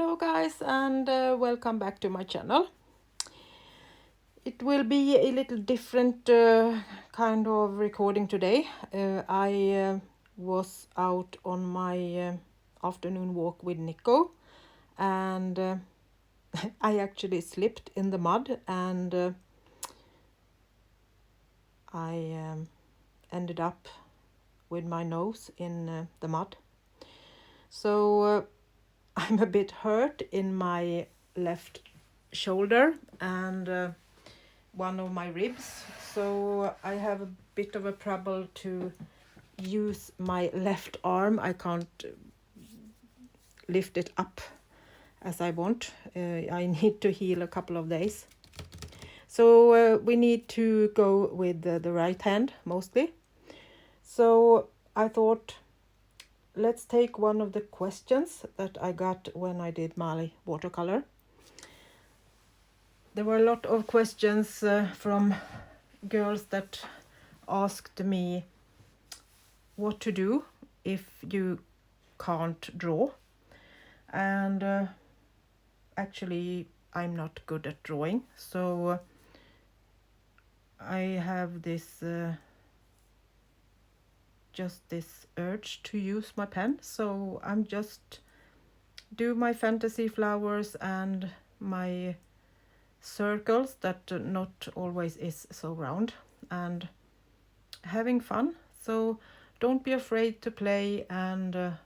Hello guys, and welcome back to my channel. It will be a little different kind of recording today. I was out on my afternoon walk with Nico, and I actually slipped in the mud, and I ended up with my nose in the mud. So I'm a bit hurt in my left shoulder and one of my ribs, so I have a bit of a trouble to use my left arm. I can't lift it up as I want. I need to heal a couple of days, so we need to go with the right hand mostly. So I thought, let's take one of the questions that I got when I did my watercolor. There were a lot of questions from girls that asked me what to do if you can't draw. And actually, I'm not good at drawing, so I have this just this urge to use my pen. So I'm just do my fantasy flowers and my circles that not always is so round, and having fun. So don't be afraid to play, and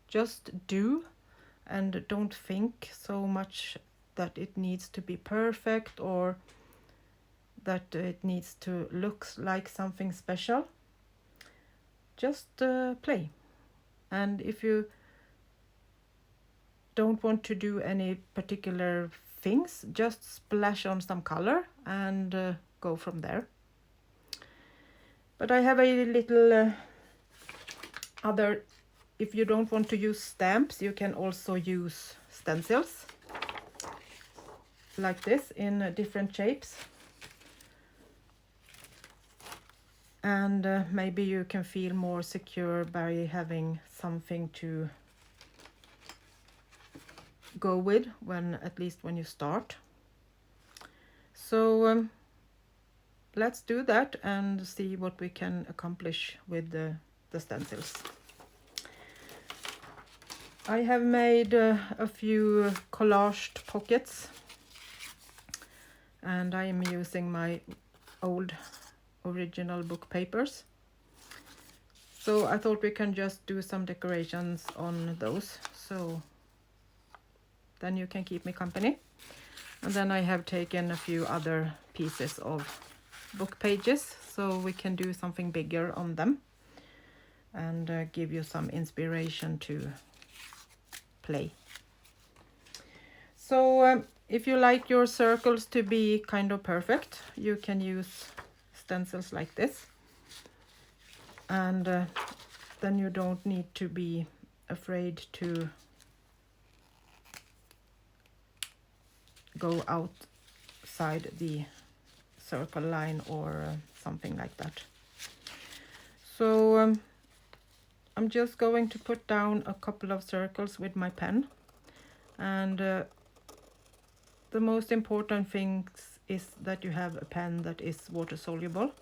just do, and don't think so much that it needs to be perfect or that it needs to look like something special. Just play. And if you don't want to do any particular things, just splash on some color and go from there. But I have a little other, if you don't want to use stamps, you can also use stencils like this in different shapes, and maybe you can feel more secure by having something to go with when, at least when you start. So let's do that and see what we can accomplish with the stencils. I have made a few collaged pockets, and I am using my old original book papers. So I thought we can just do some decorations on those, so then you can keep me company. And then I have taken a few other pieces of book pages, so we can do something bigger on them and give you some inspiration to play. So if you like your circles to be kind of perfect, you can use stencils like this, and then you don't need to be afraid to go outside the circle line or something like that. So I'm just going to put down a couple of circles with my pen, and the most important thing is that you have a pen that is water soluble,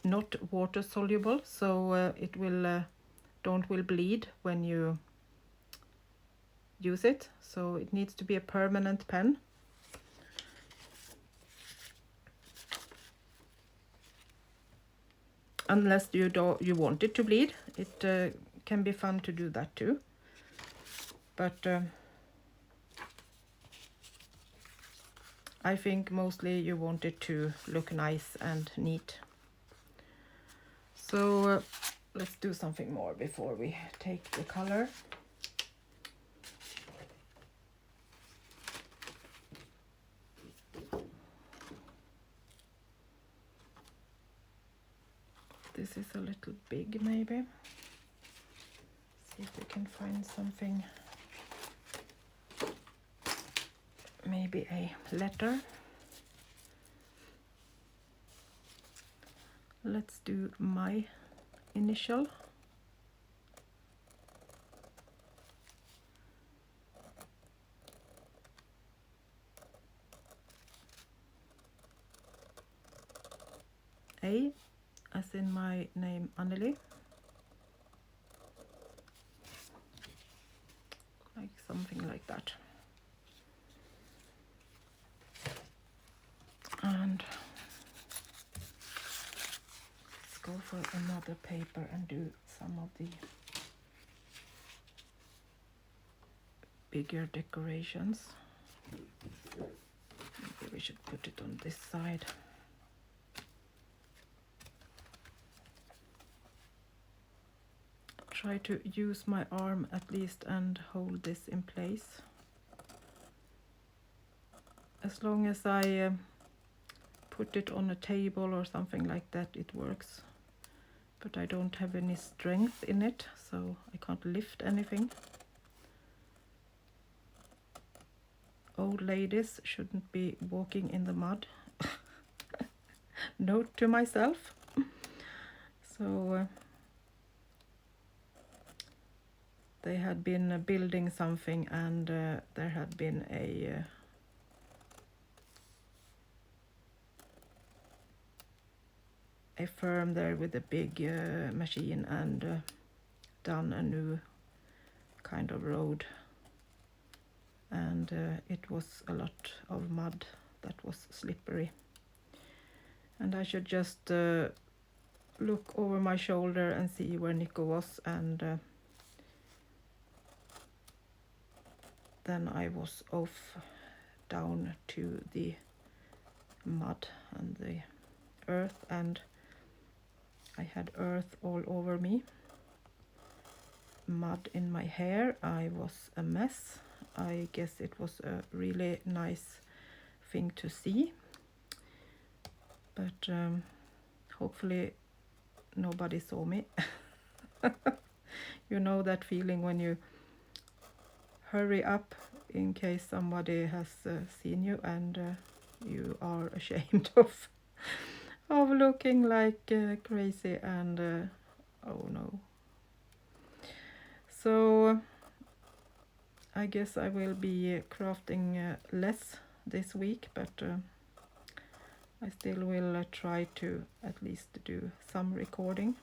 not water soluble, so it will don't bleed when you use it. So it needs to be a permanent pen. Unless you want it to bleed, it can be fun to do that too. But I think mostly you want it to look nice and neat. So let's do something more before we take the color. This is a little big, maybe. See if we can find something. Maybe a letter. Let's do my initial. A as in my name Anneli, like something like that. And let's go for another paper and do some of the bigger decorations. Maybe we should put it on this side. Try to use my arm at least and hold this in place. As long as I put it on a table or something like that, it works. But I don't have any strength in it, so I can't lift anything. Old ladies shouldn't be walking in the mud. Note to myself. So they had been building something, and there had been a firm there with a big machine and done a new kind of road, and it was a lot of mud that was slippery, and I should just look over my shoulder and see where Nico was, and then I was off down to the mud and the earth, and I had earth all over me, mud in my hair. I was a mess. I guess it was a really nice thing to see, but hopefully nobody saw me. You know that feeling when you hurry up in case somebody has seen you, and you are ashamed of looking like crazy, and oh no. So I guess I will be crafting less this week, but I still will try to at least do some recording.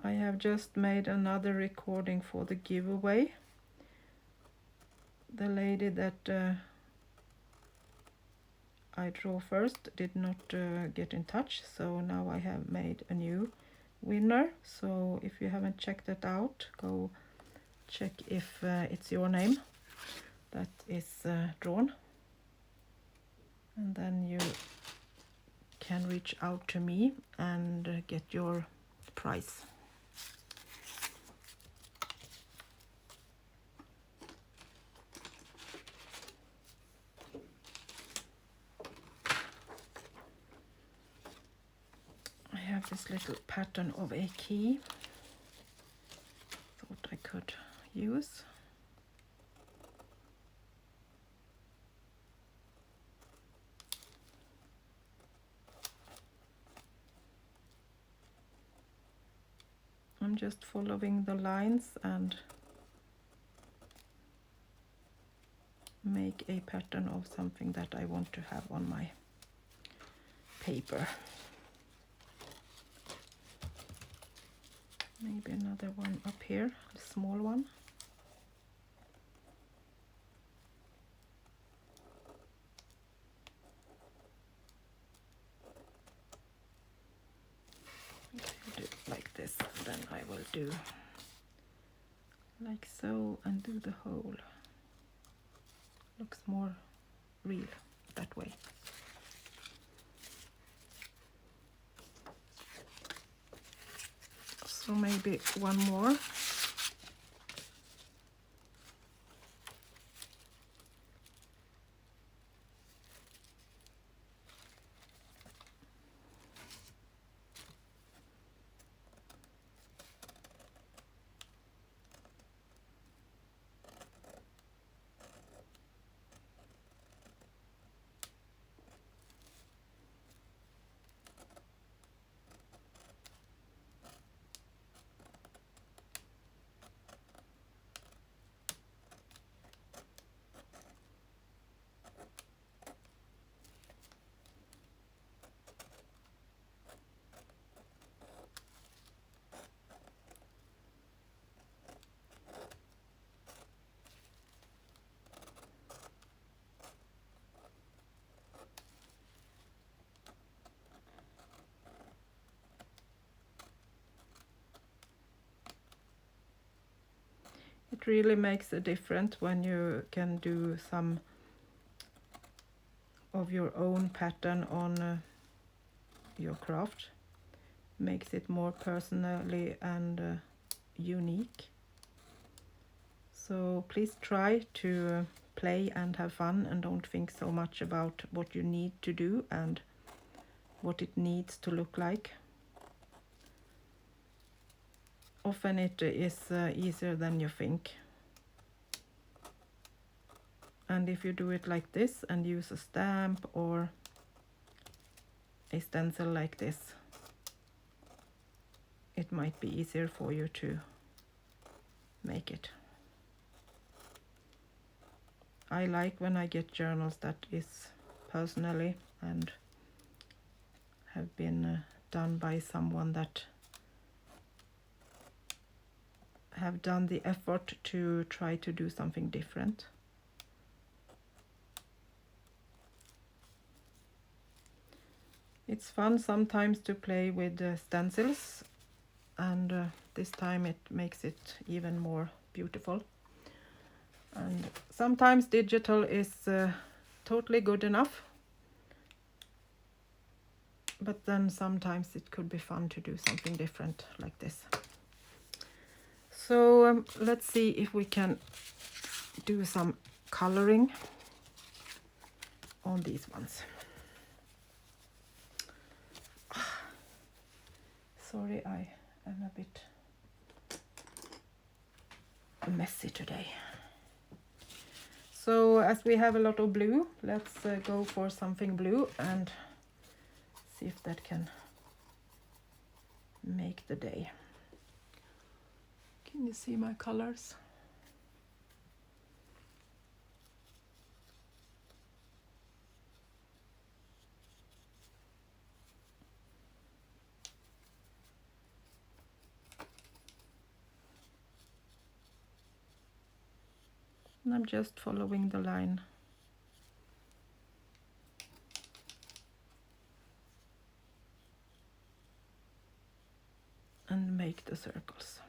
I have just made another recording for the giveaway. The lady that I draw first did not get in touch, so now I have made a new winner. So if you haven't checked that out, go check if it's your name that is drawn, and then you can reach out to me and get your prize. I have this little pattern of a key, thought I could use. I'm just following the lines and make a pattern of something that I want to have on my paper. Maybe another one up here, a small one. I'll do it like this, and then I will do like so and do the hole. Looks more real that way. So maybe one more. It really makes a difference when you can do some of your own pattern on your craft. Makes it more personally and unique. So please try to play and have fun, and don't think so much about what you need to do and what it needs to look like. Often it is easier than you think. And if you do it like this and use a stamp or a stencil like this, it might be easier for you to make it. I like when I get journals that is personally and have been done by someone that have done the effort to try to do something different. It's fun sometimes to play with stencils, and this time it makes it even more beautiful. And sometimes digital is totally good enough, but then sometimes it could be fun to do something different like this. So let's see if we can do some coloring on these ones. Sorry, I am a bit messy today. So as we have a lot of blue, let's go for something blue and see if that can make the day. Can you see my colors? And I'm just following the line. And make the circles.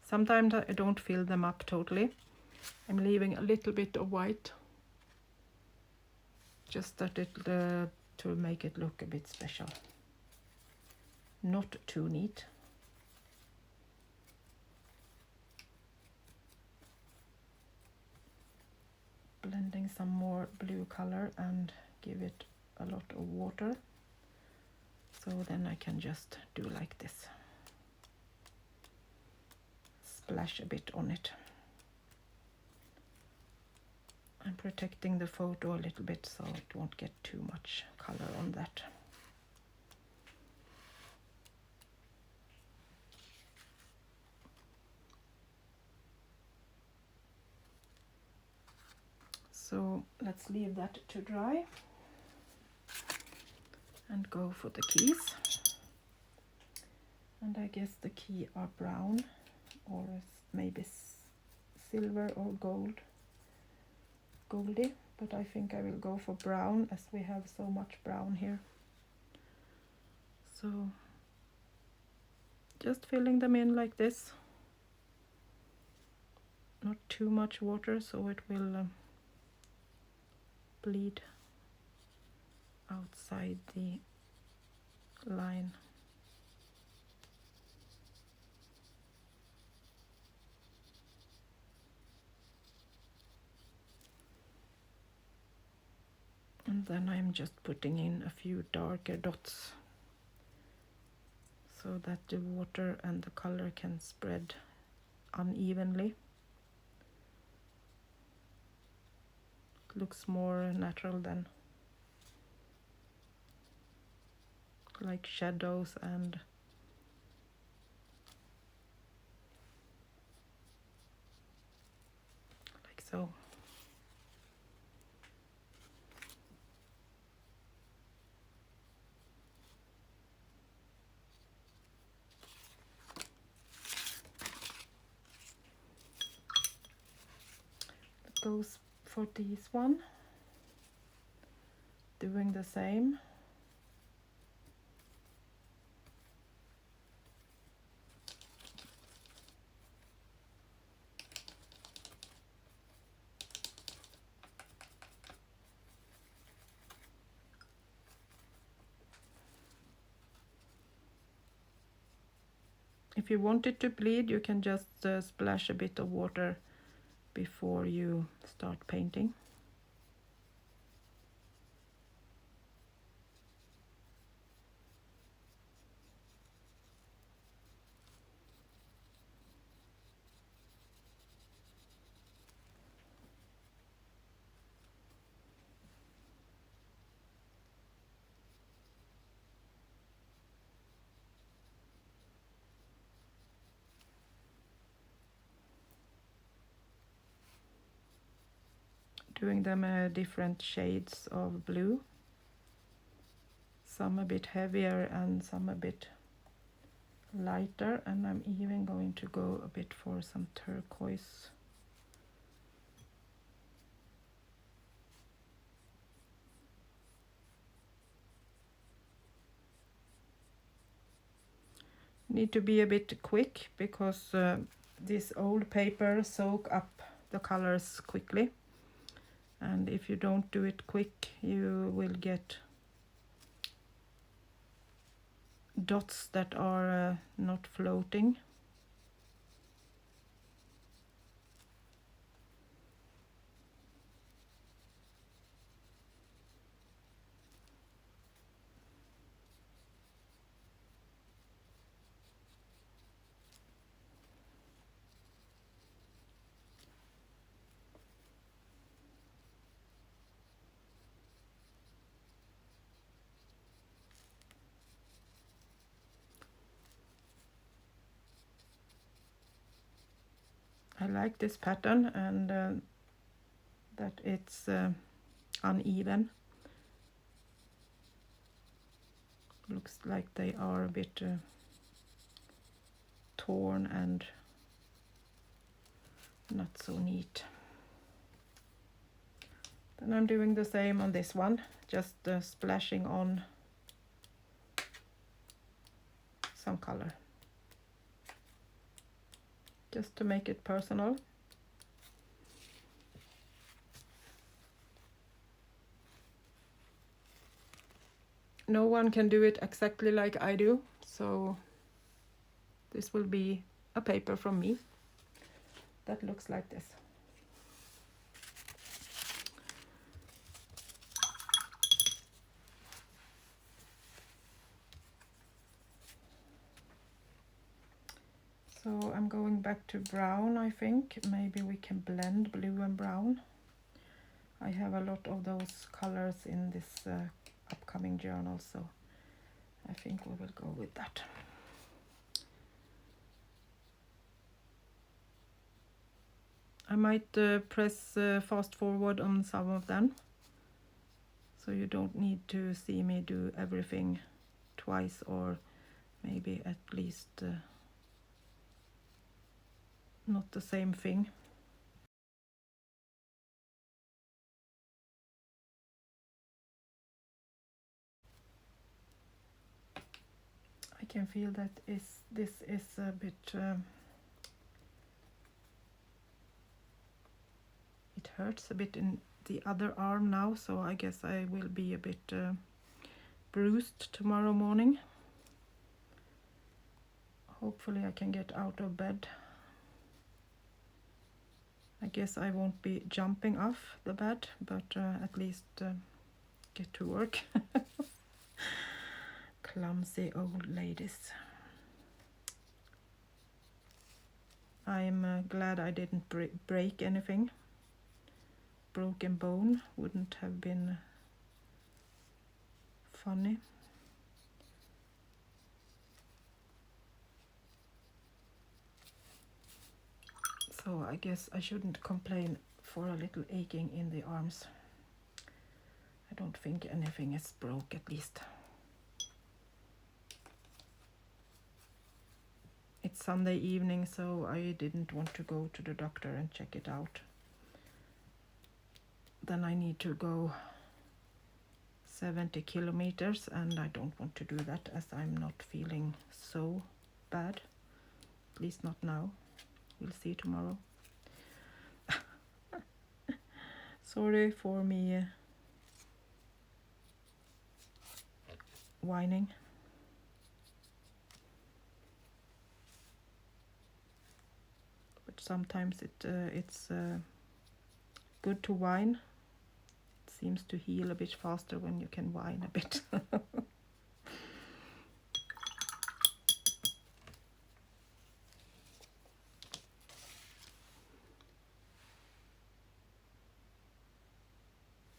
Sometimes I don't fill them up totally. I'm leaving a little bit of white, just that it to make it look a bit special. Not too neat. Blending some more blue color and give it a lot of water. So then I can just do like this. Splash a bit on it. I'm protecting the photo a little bit so it won't get too much color on that. So let's leave that to dry and go for the keys. And I guess the key are brown or maybe silver or goldy, but I think I will go for brown as we have so much brown here. So just filling them in like this. Not too much water so it will bleed outside the line. And then I'm just putting in a few darker dots so that the water and the color can spread unevenly. It looks more natural than like shadows and like so. goes for this one. Doing the same. If you want it to bleed, you can just splash a bit of water before you start painting. Doing them different shades of blue. Some a bit heavier and some a bit lighter, and I'm even going to go a bit for some turquoise. Need to be a bit quick because this old paper soak up the colors quickly, and if you don't do it quick you will get dots that are not floating. I like this pattern, and that it's uneven. Looks like they are a bit torn and not so neat. Then I'm doing the same on this one, just splashing on some color, just to make it personal. No one can do it exactly like I do, so this will be a paper from me that looks like this. So I'm going back to brown, I think. Maybe we can blend blue and brown. I have a lot of those colors in this upcoming journal, so I think we will go with that. I might press fast forward on some of them, so you don't need to see me do everything twice, or maybe at least not the same thing. I can feel that this is a bit it hurts a bit in the other arm now, so I guess I will be a bit bruised tomorrow morning. Hopefully I can get out of bed. I guess I won't be jumping off the bed, but at least get to work. Clumsy old ladies. I'm glad I didn't break anything. Broken bone wouldn't have been funny. So I guess I shouldn't complain for a little aching in the arms. I don't think anything is broke, at least. It's Sunday evening, so I didn't want to go to the doctor and check it out. then I need to go 70 kilometers, and I don't want to do that as I'm not feeling so bad, at least not now. We'll see tomorrow. Sorry for me whining. But sometimes it's good to whine. It seems to heal a bit faster when you can whine a bit.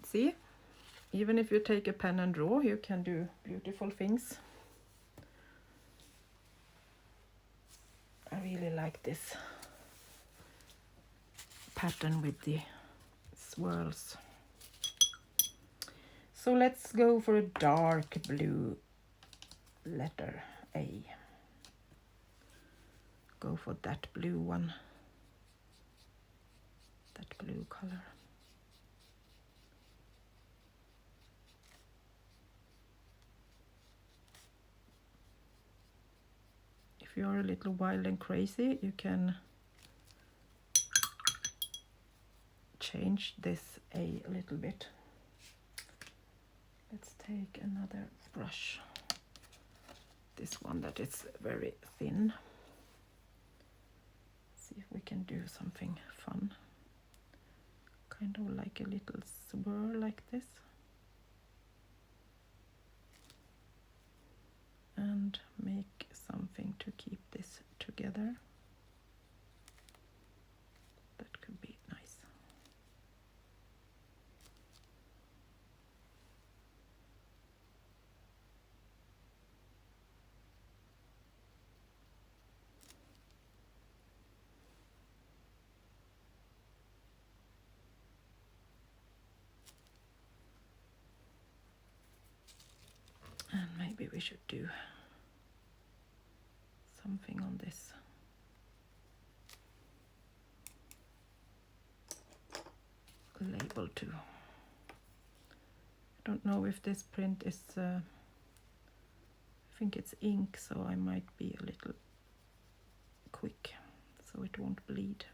See? Even if you take a pen and draw, you can do beautiful things. I really like this pattern with the swirls. So let's go for a dark blue letter A. Go for that blue one, that blue color. If you are a little wild and crazy, you can change this a little bit. Let's take another brush. This one that is very thin. See if we can do something fun. Kind of like a little swirl like this. And make something to keep this together. That could be nice. And maybe we should do something on this. Label too. I don't know if this print is, I think it's ink, so I might be a little quick so it won't bleed.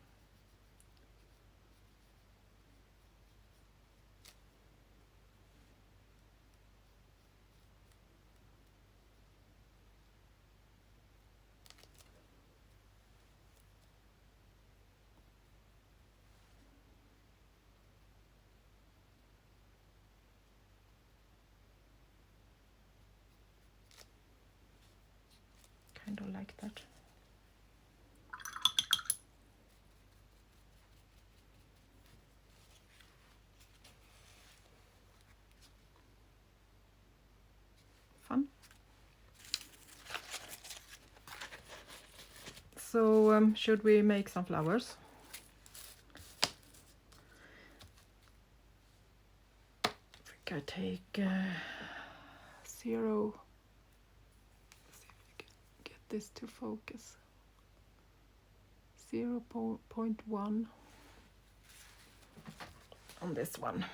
Kind of like that. Fun. So should we make some flowers? I think I take 0. Let's see if we can get this to focus. 0.1 on this one.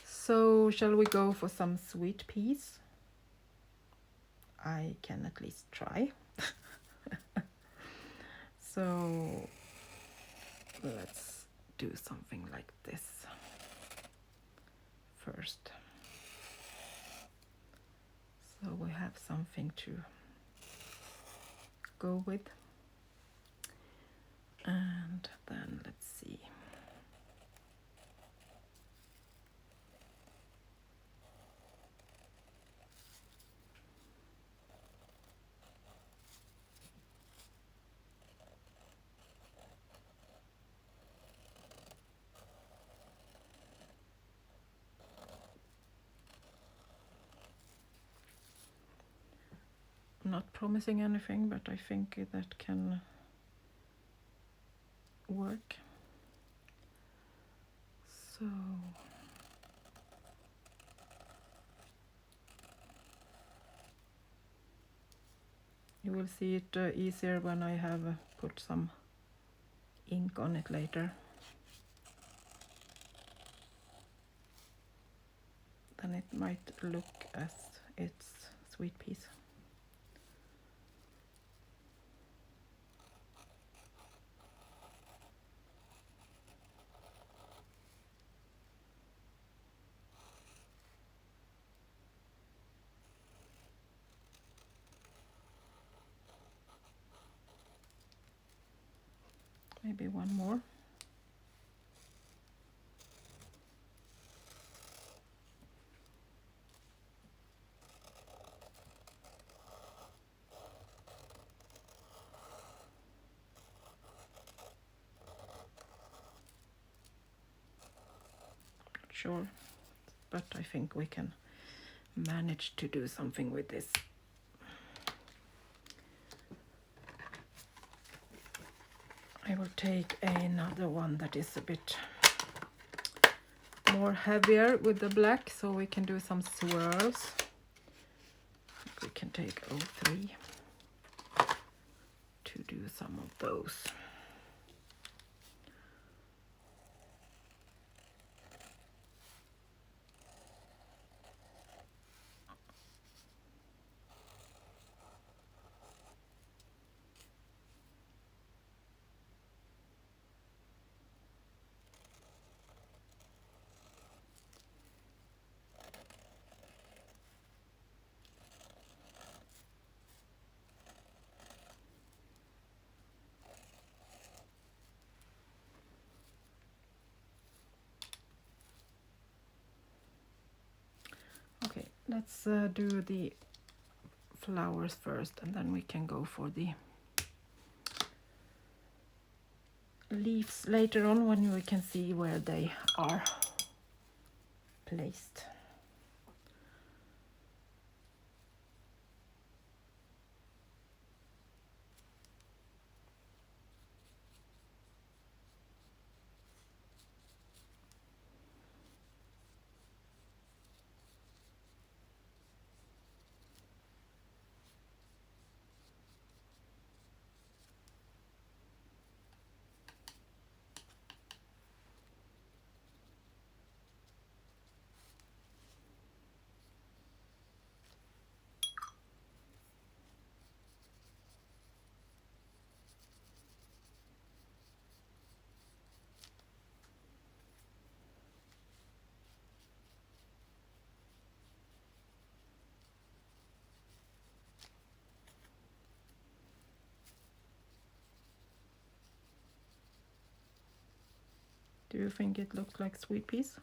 So shall we go for some sweet peas? I can at least try. So let's do something like this first. So we have something to go with. And then let's see. I'm not promising anything, but I think that can work. So you will see it easier when I have put some ink on it later. then it might look as it's sweet peas. Maybe one more. Sure, but I think we can manage to do something with this. I will take another one that is a bit more heavier with the black, so we can do some swirls. We can take 03 to do some of those. Okay, let's do the flowers first, and then we can go for the leaves later on when we can see where they are placed. Do you think it looks like sweet peas?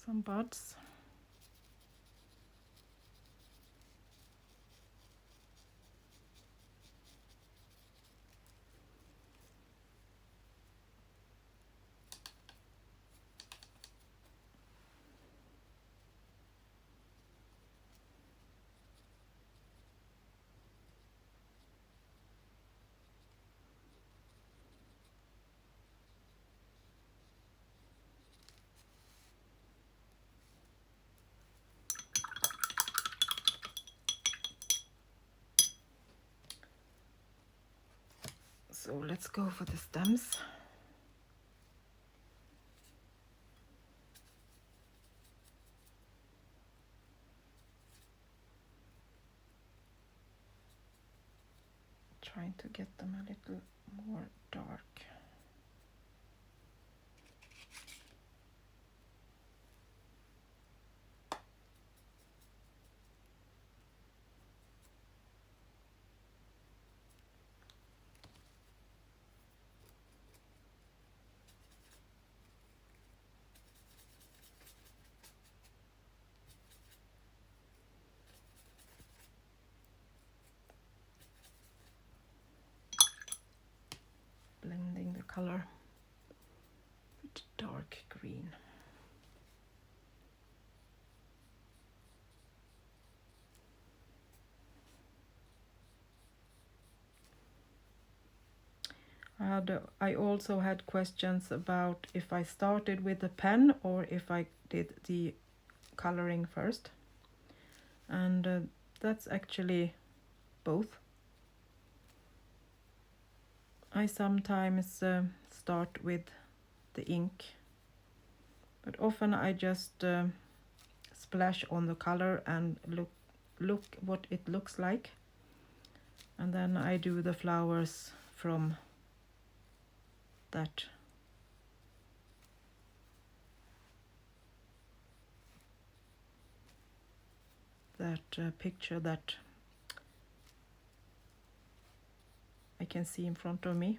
Some buds. So let's go for the stems. Trying to get them a little more dark. watercolor with dark green. I also had questions about if I started with the pen or if I did the coloring first, and that's actually both. I sometimes start with the ink, but often I just splash on the color and look what it looks like, and then I do the flowers from that picture that I can see in front of me.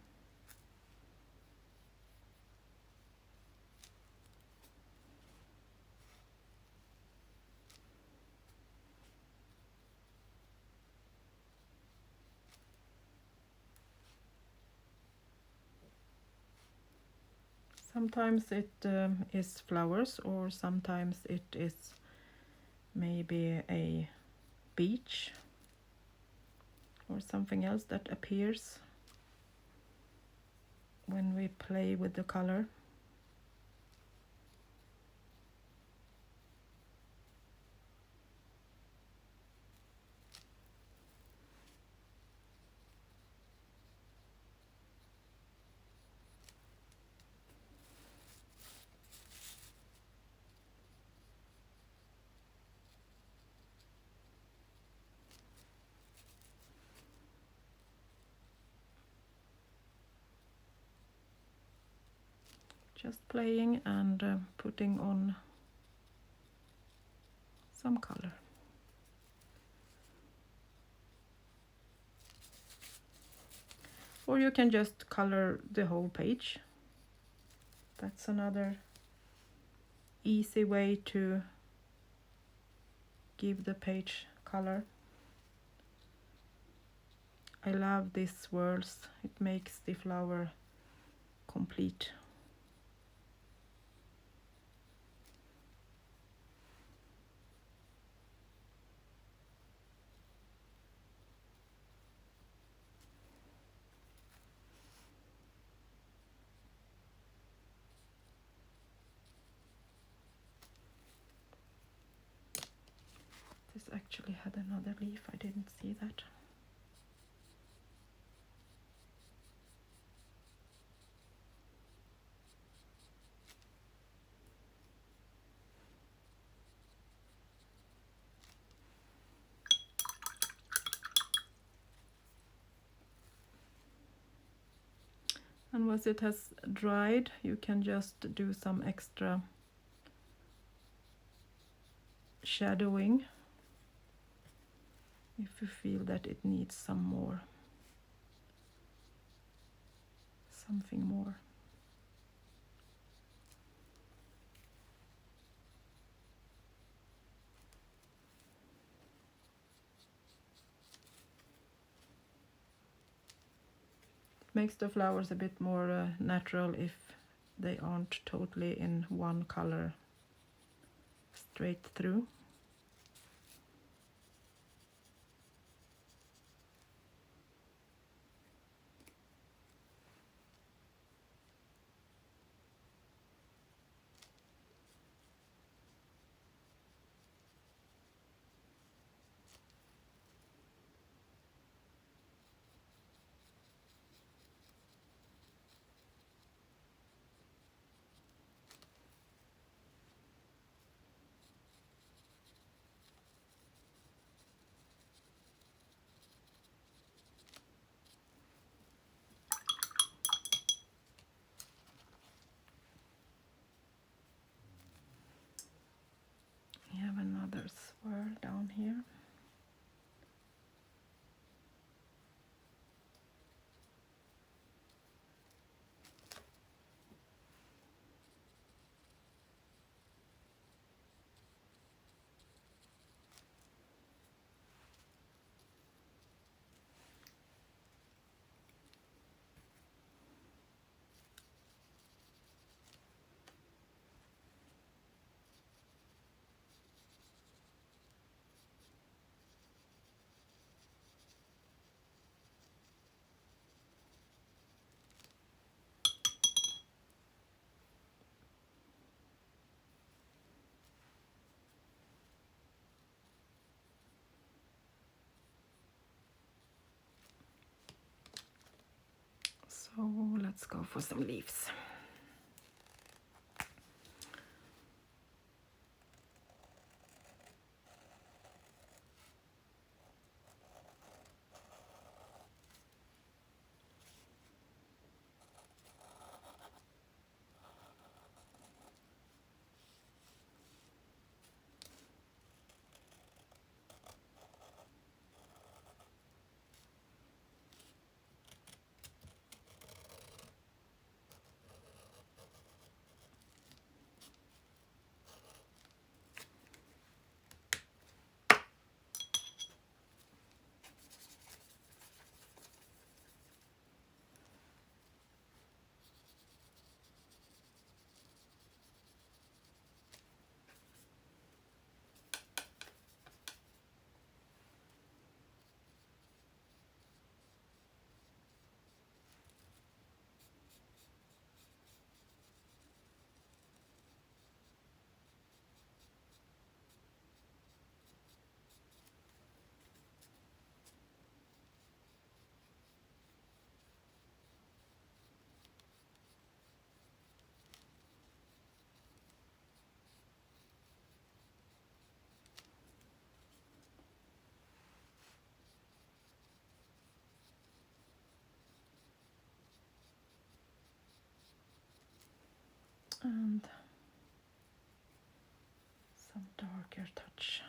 Sometimes it is flowers, or sometimes it is maybe a beach or something else that appears when we play with the color. Just playing and putting on some color. Or you can just color the whole page. That's another easy way to give the page color. I love these swirls. It makes the flower complete. This actually had another leaf, I didn't see that. And once it has dried, you can just do some extra shadowing if you feel that it needs something more. It makes the flowers a bit more natural if they aren't totally in one color straight through. So let's go for some leaves. And some darker touch.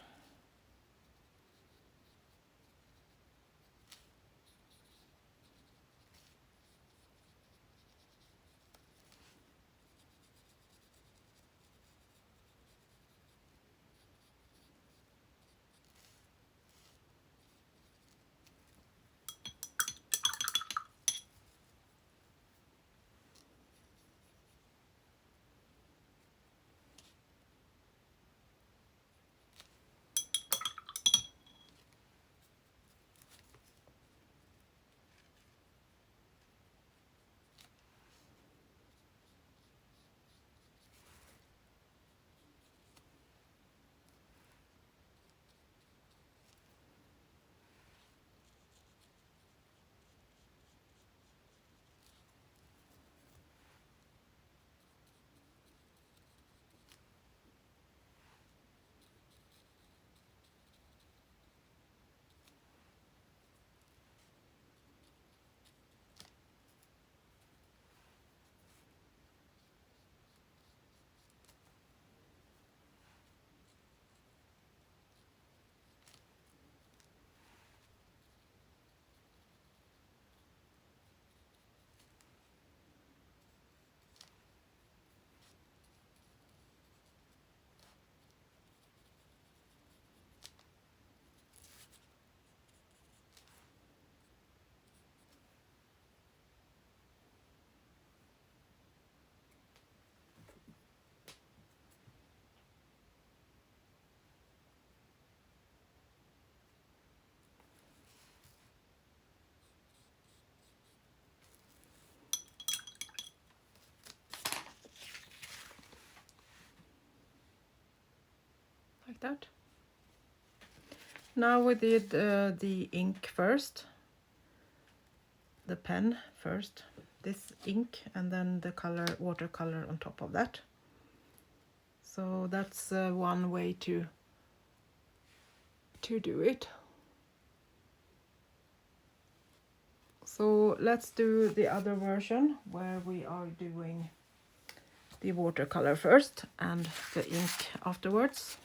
Like that. Now we did the ink first, the pen first, this ink, and then the color, watercolor on top of that. So that's one way to do it. So let's do the other version where we are doing the watercolor first and the ink afterwards.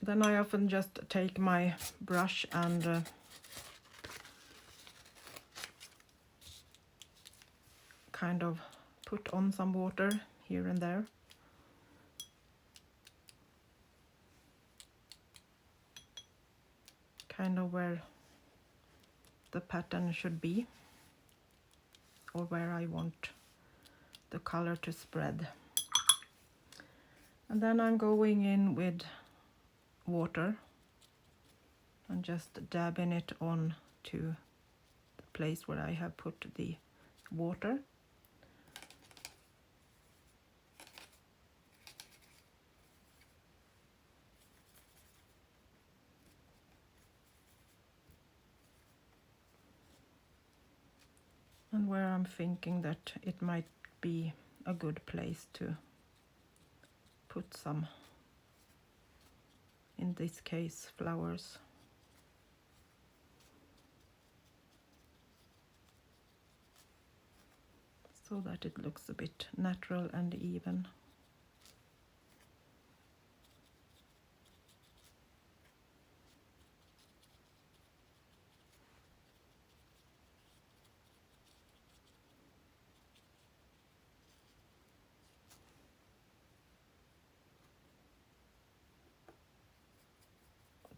Then I often just take my brush and kind of put on some water here and there. Kind of where the pattern should be, or where I want the color to spread. And then I'm going in with water and just dabbing it on to the place where I have put the water. where I'm thinking that it might be a good place to put some, in this case, flowers. So that it looks a bit natural and even.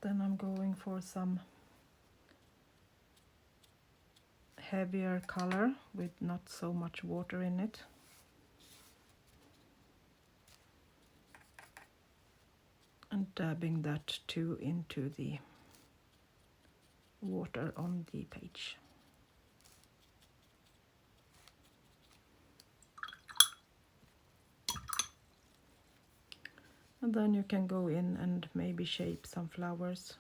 Then I'm going for some heavier color with not so much water in it. And dabbing that too into the water on the page. And then you can go in and maybe shape some flowers.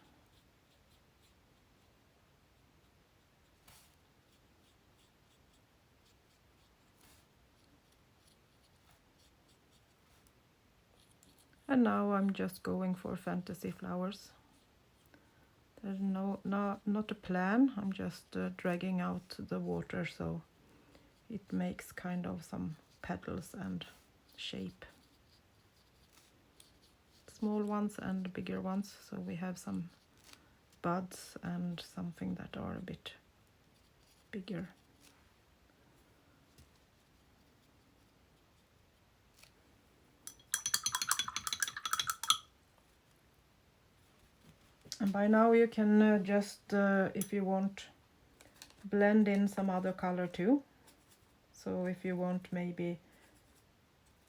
And now I'm just going for fantasy flowers. There's not a plan, I'm just dragging out the water so it makes kind of some petals and shape. Small ones and bigger ones, so we have some buds and something that are a bit bigger. And by now you can just, if you want, blend in some other color too. So if you want maybe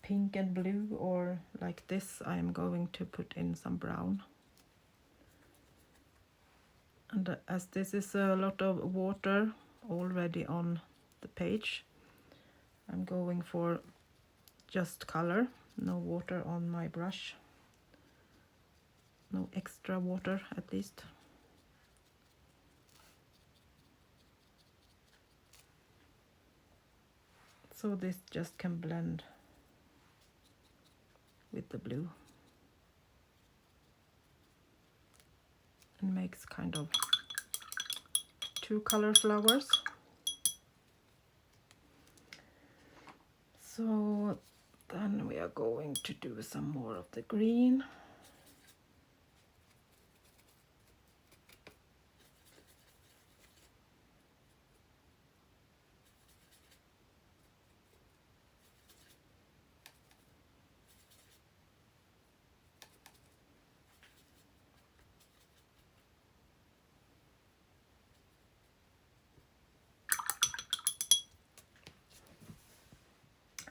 pink and blue, or like this, I'm going to put in some brown. And as this is a lot of water already on the page, I'm going for just color, no water on my brush. No extra water at least. So this just can blend with the blue and makes kind of two color flowers. So then we are going to do some more of the green.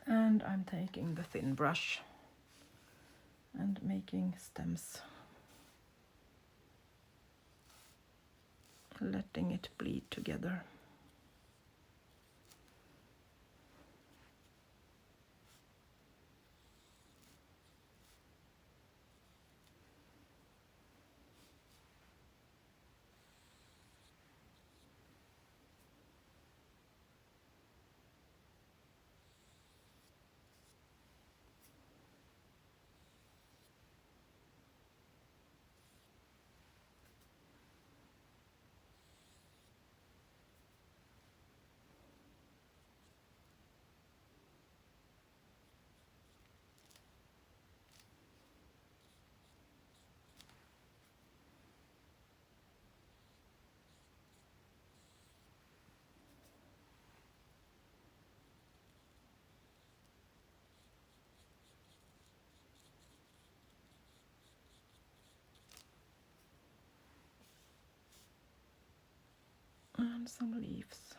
And I'm taking the thin brush and making stems, letting it bleed together. And some leaves.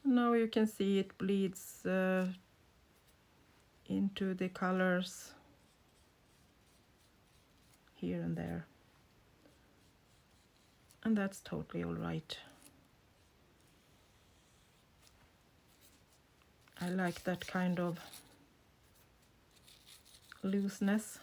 Now you can see it bleeds into the colors here and there. And that's totally all right. I like that kind of looseness.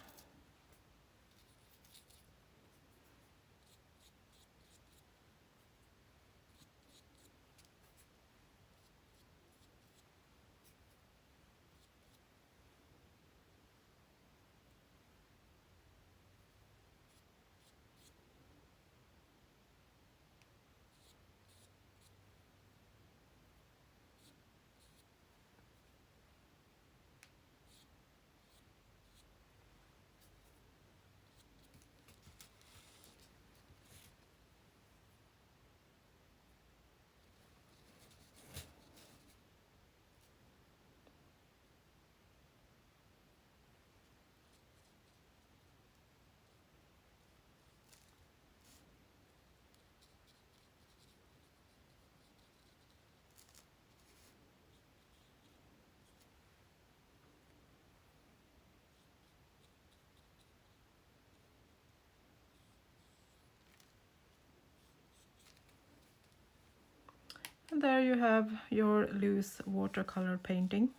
And there you have your loose watercolor painting.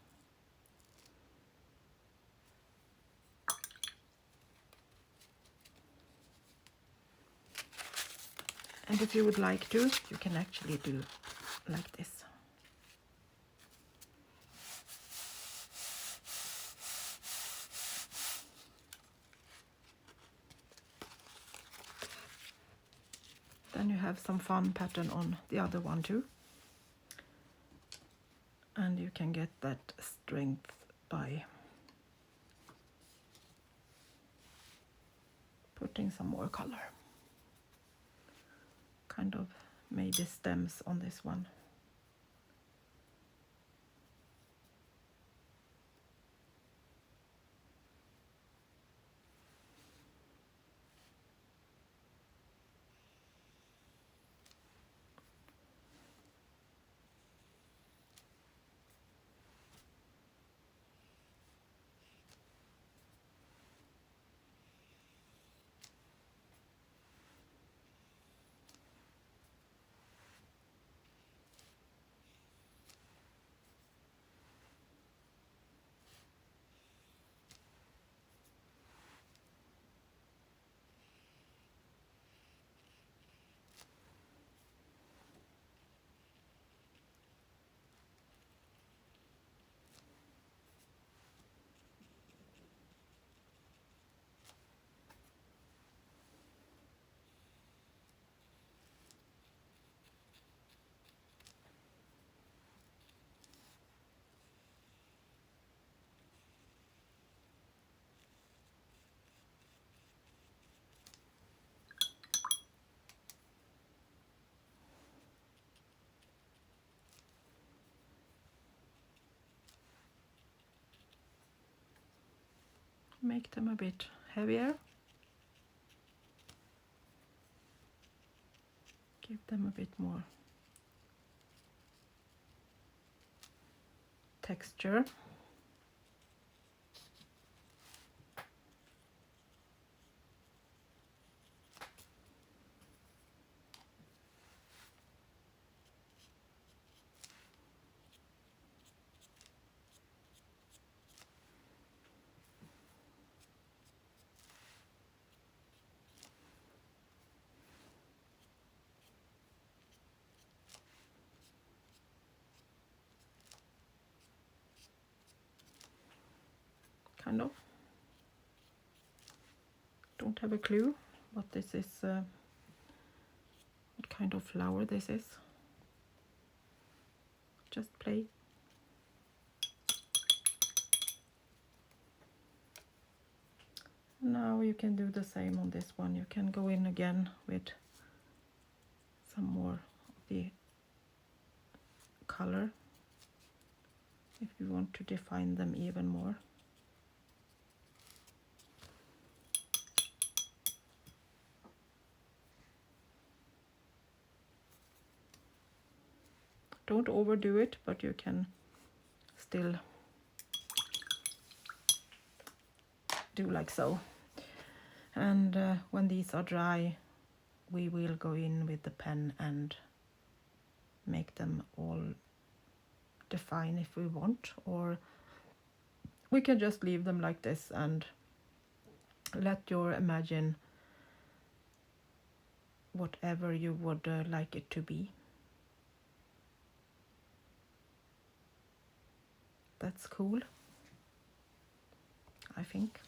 And if you would like to, you can actually do like this. Then you have some fun pattern on the other one too. And you can get that strength by putting some more color. Kind of maybe stems on this one. Make them a bit heavier. Give them a bit more texture. Kind of. Don't have a clue what this is, what kind of flower this is. Just play. Now you can do the same on this one. You can go in again with some more of the color if you want to define them even more. Don't overdo it, but you can still do like so. And when these are dry, we will go in with the pen and make them all define if we want, or we can just leave them like this and let your imagine whatever you would like it to be. That's cool, I think.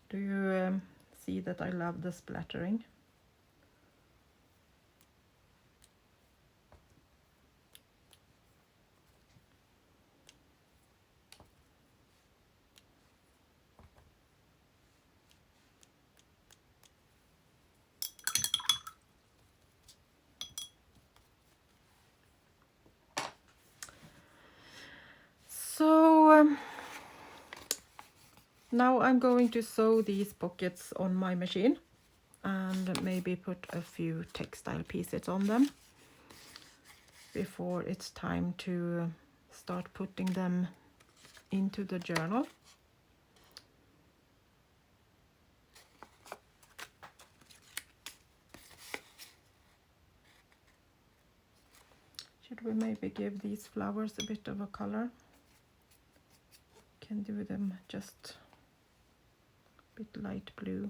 Do you see that I love the splattering? So now I'm going to sew these pockets on my machine and maybe put a few textile pieces on them before it's time to start putting them into the journal. Should we maybe give these flowers a bit of a color? Can do them just a bit light blue.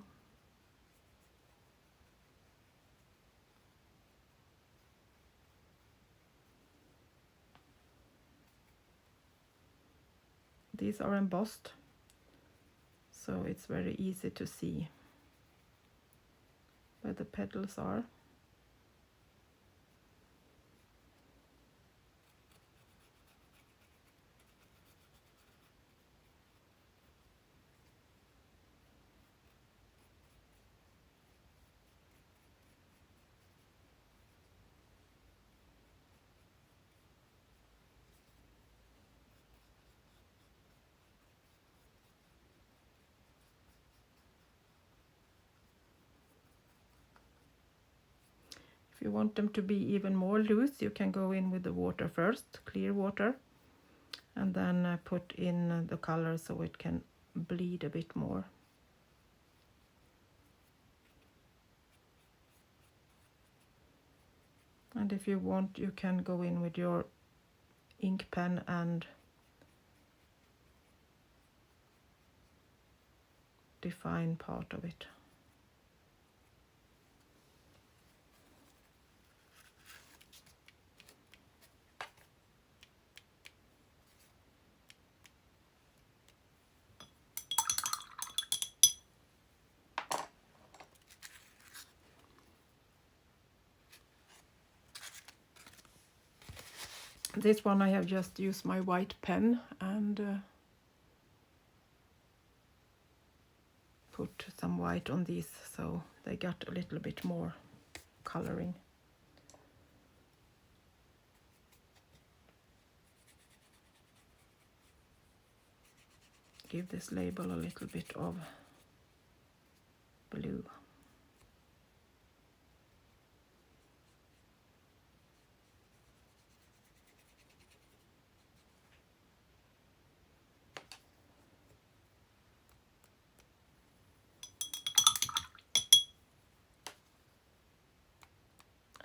These are embossed, so it's very easy to see where the petals are. If you want them to be even more loose, you can go in with the water first, clear water, and then put in the color so it can bleed a bit more. And if you want, you can go in with your ink pen and define part of it. This one I have just used my white pen and put some white on these so they got a little bit more coloring. Give this label a little bit of blue.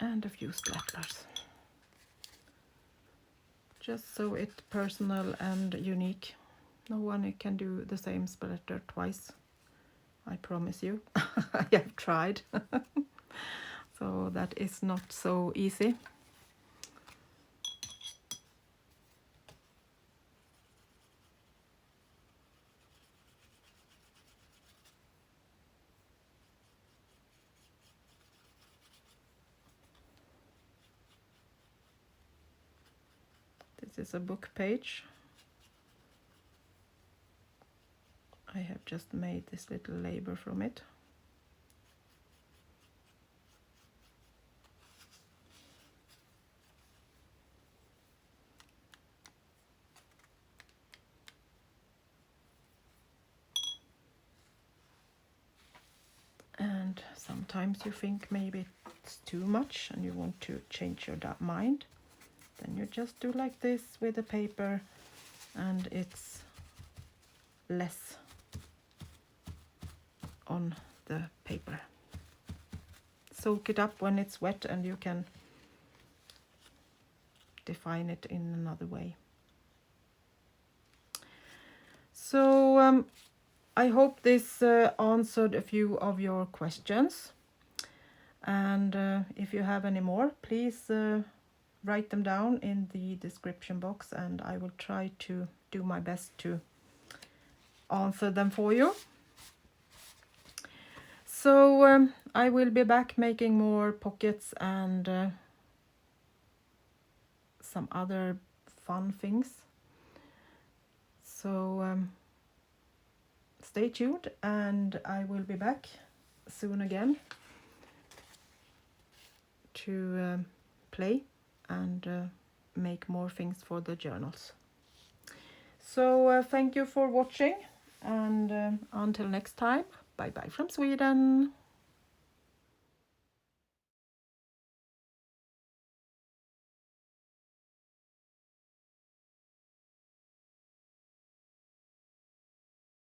And a few splatters. Just so it's personal and unique. No one can do the same splatter twice, I promise you. I have tried. So that is not so easy. This is a book page. I have just made this little label from it. And sometimes you think maybe it's too much and you want to change your mind, Then you just do like this with the paper, and it's less on the paper. Soak it up when it's wet, and you can define it in another way. So I hope this answered a few of your questions, and if you have any more, please write them down in the description box, and I will try to do my best to answer them for you. So I will be back making more pockets and some other fun things. So stay tuned, and I will be back soon again to play and make more things for the journals. So thank you for watching, and until next time, bye bye from Sweden.